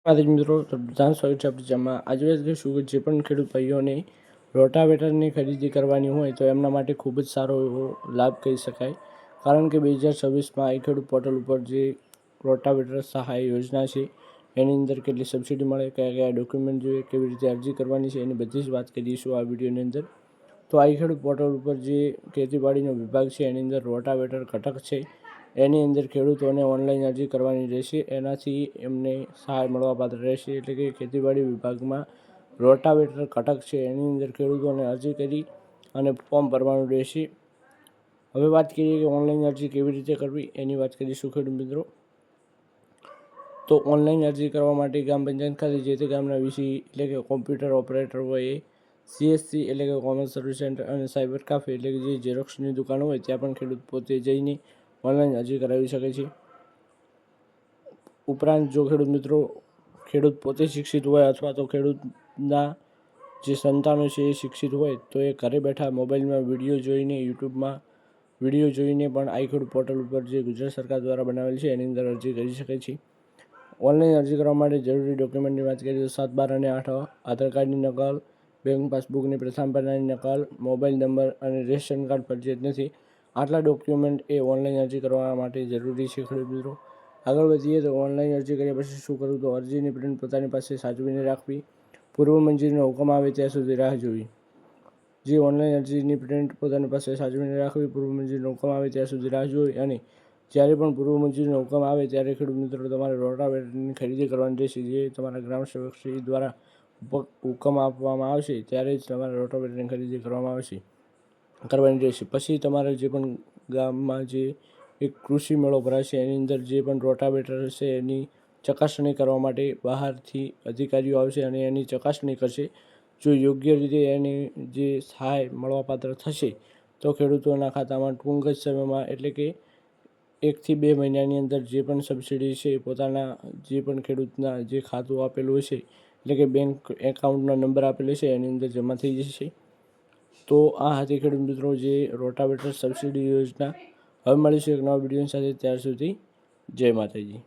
માતાજી મિત્રો, તો બધાનું સ્વાગત છે આપણી ચેનલમાં. આજે વાત કરીશું કે જે પણ ખેડૂત ભાઈઓને રોટાવેટરની ખરીદી કરવાની હોય તો એમના માટે ખૂબ જ સારો એવો લાભ કહી શકાય. કારણ કે 2026માં આઈ ખેડૂત પોર્ટલ ઉપર જે રોટાવેટર સહાય યોજના છે એની અંદર કેટલી સબસિડી મળે, કયા કયા ડોક્યુમેન્ટ જોઈએ, કેવી રીતે અરજી કરવાની છે, એની બધી જ વાત કરીશું આ વિડીયોની અંદર. તો આઈ ખેડૂત પોર્ટલ ઉપર જે ખેતીવાડીનો વિભાગ છે એની અંદર રોટાવેટર ઘટક છે એની અંદર ખેડૂતોને ઓનલાઈન અરજી કરવાની રહેશે. એનાથી એમને સહાય મળવાપાત્ર રહેશે. એટલે કે ખેતીવાડી વિભાગમાં રોટાવેટર ઘટક છે એની અંદર ખેડૂતોને અરજી કરી અને ફોર્મ ભરવાનું રહેશે. હવે વાત કરીએ કે ઓનલાઈન અરજી કેવી રીતે કરવી એની વાત કરીશું ખેડૂત મિત્રો. તો ઓનલાઈન અરજી કરવા માટે ગ્રામ પંચાયત ખાતે જે તે ગામના વીસી એટલે કે કોમ્પ્યુટર ઓપરેટર હોય એ, CSC એટલે કે કોમન સર્વિસ સેન્ટર અને સાયબર કાફે એટલે કે જે ઝેરોક્સની દુકાન હોય ત્યાં પણ ખેડૂત પોતે જઈને ઓનલાઈન અરજી કરાવી શકે છે. ઉપરાંત જો ખેડૂત પોતે શિક્ષિત હોય અથવા તો ખેડૂતના જે સંતાનો છે એ શિક્ષિત હોય તો એ ઘરે બેઠા મોબાઈલમાં વિડીયો જોઈને, યુટ્યુબમાં વિડીયો જોઈને પણ આઈ ખેડૂત પોર્ટલ ઉપર જે ગુજરાત સરકાર દ્વારા બનાવેલ છે એની અંદર અરજી કરી શકે છે. ઓનલાઈન અરજી કરવા માટે જરૂરી ડોક્યુમેન્ટની વાત કરીએ તો 7, 12 અને 8 આધાર કાર્ડની નકલ, બેંક પાસબુકની પ્રથમ પાનાની નકલ, મોબાઈલ નંબર અને રેશન કાર્ડ ફરજિયાત નથી. આટલા ડોક્યુમેન્ટ એ ઓનલાઈન અરજી કરવા માટે જરૂરી છે ખેડૂત મિત્રો. આગળ વધીએ તો ઓનલાઈન અરજી કર્યા પછી શું કરવું? તો અરજીની પ્રિન્ટ પોતાની પાસે સાચવીને રાખવી. પૂર્વ મંજૂરીનો હુકમ આવે ત્યાં સુધી રાહ જોવી. જે ઓનલાઈન અરજીની પ્રિન્ટ પોતાની પાસે સાચવીને રાખવી, પૂર્વ મંજૂરીનો હુકમ આવે ત્યાં સુધી રાહ જોવી અને જ્યારે પણ પૂર્વ મંજૂરીનો હુકમ આવે ત્યારે ખેડૂત મિત્રો તમારે રોટાવેટરની ખરીદી કરવાની રહેશે. જે તમારા ગ્રામ સેવકશ્રી દ્વારા હુકમ આપવામાં આવશે ત્યારે જ તમારે રોટાવેટરની ખરીદી કરવાની રહેશે. પછી તમારે જે પણ ગામમાં જે એક કૃષિ મેળો ભરાશે એની અંદર જે પણ રોટાવેટર હશે એની ચકાસણી કરવા માટે બહારથી અધિકારીઓ આવશે અને એની ચકાસણી કરશે. જો યોગ્ય રીતે એની જે સહાય મળવાપાત્ર થશે તો ખેડૂતોના ખાતામાં ટૂંક જ સમયમાં એટલે કે 1 થી 2 મહિનાની અંદર જે પણ સબસિડી છે પોતાના જે પણ ખેડૂતના જે ખાતું આપેલું હશે એટલે કે બેંક એકાઉન્ટનો નંબર આપેલો છે એની અંદર જમા થઈ જશે. તો આ હતી ખેડૂત મિત્રો જે રોટાવેટર સબસિડી યોજના. હવે મળીશું એક નવા વિડીયો સાથે. ત્યાર સુધી જય માતાજી.